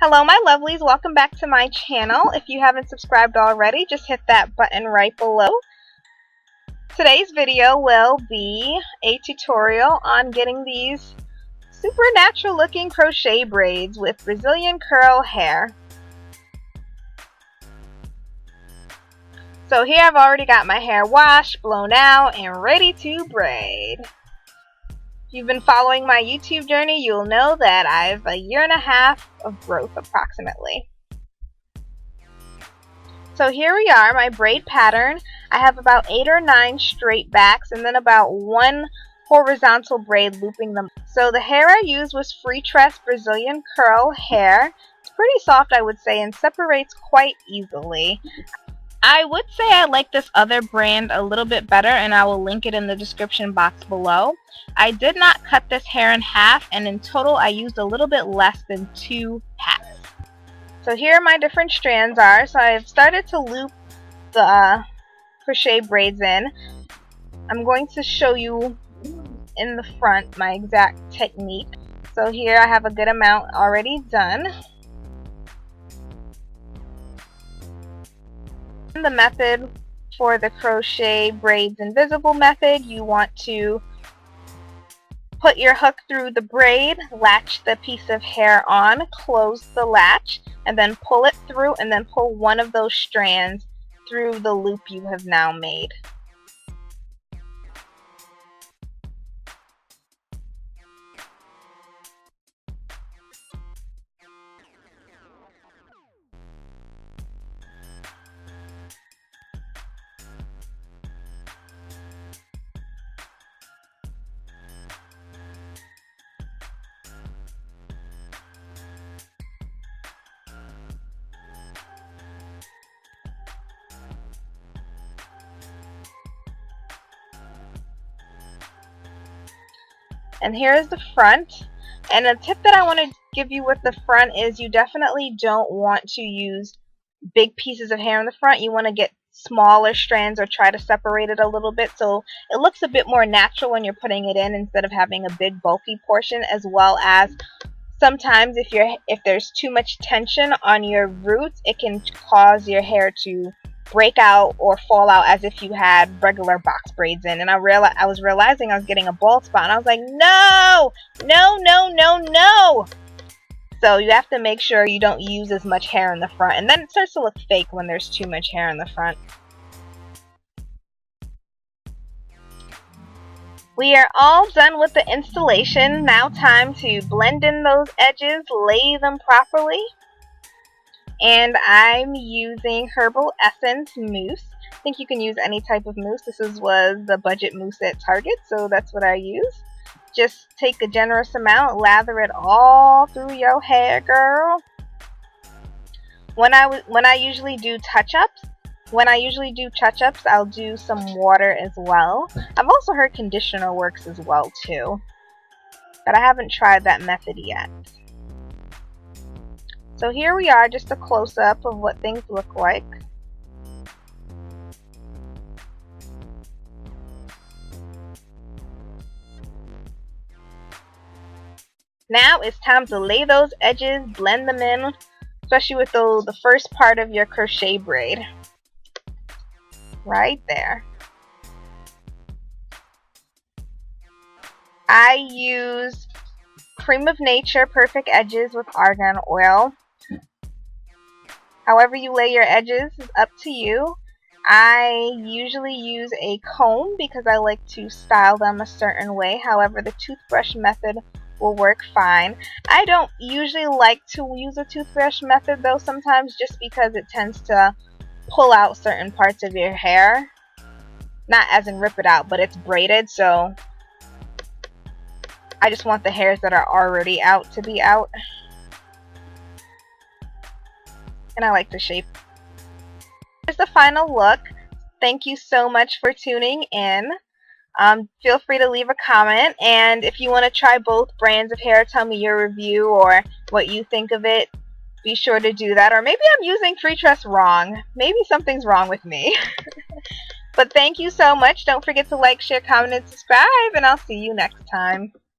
Hello my lovelies, welcome back to my channel. If you haven't subscribed already, just hit that button right below. Today's video will be a tutorial on getting these super natural looking crochet braids with Brazilian curl hair. So here I've already got my hair washed, blown out, and ready to braid. If you've been following my YouTube journey, you'll know that I have a year and a half of growth approximately. So here we are, my braid pattern. I have about 8 or 9 straight backs and then about 1 horizontal braid looping them. So the hair I used was Freetress Brazilian curl hair. It's pretty soft, I would say, and separates quite easily. I would say I like this other brand a little bit better, and I will link it in the description box below. I did not cut this hair in half, and in total I used a little bit less than 2 halves. So here my different strands are. So I've started to loop the crochet braids in. I'm going to show you in the front my exact technique. So here I have a good amount already done. The method for the crochet braids invisible method, you want to put your hook through the braid, latch the piece of hair on, close the latch, and then pull it through, and then pull one of those strands through the loop you have now made. And here's the front. And a tip that I want to give you with the front is you definitely don't want to use big pieces of hair in the front. You want to get smaller strands or try to separate it a little bit so it looks a bit more natural when you're putting it in instead of having a big bulky portion, as well as sometimes if there's too much tension on your roots, it can cause your hair to break out or fall out as if you had regular box braids in. And I was realizing I was getting a bald spot, and I was like, no! So you have to make sure you don't use as much hair in the front, and then it starts to look fake when there's too much hair in the front. We are all done with the installation. Now time to blend in those edges, lay them properly. And I'm using Herbal Essence mousse. I think you can use any type of mousse. This was the budget mousse at Target, so that's what I use. Just take a generous amount, lather it all through your hair, girl. When I usually do touch-ups, I'll do some water as well. I've also heard conditioner works as well too, but I haven't tried that method yet. So here we are, just a close-up of what things look like. Now it's time to lay those edges, blend them in, especially with the first part of your crochet braid. Right there. I use Cream of Nature Perfect Edges with argan oil. However you lay your edges is up to you. I usually use a comb because I like to style them a certain way. However, the toothbrush method will work fine. I don't usually like to use a toothbrush method though sometimes, just because it tends to pull out certain parts of your hair. Not as in rip it out, but it's braided, so I just want the hairs that are already out to be out. And I like the shape. Here's the final look. Thank you so much for tuning in. Feel free to leave a comment, and if you want to try both brands of hair, tell me your review or what you think of it. Be sure to do that. Or maybe I'm using Freetress wrong. Maybe something's wrong with me. But thank you so much. Don't forget to like, share, comment, and subscribe, and I'll see you next time.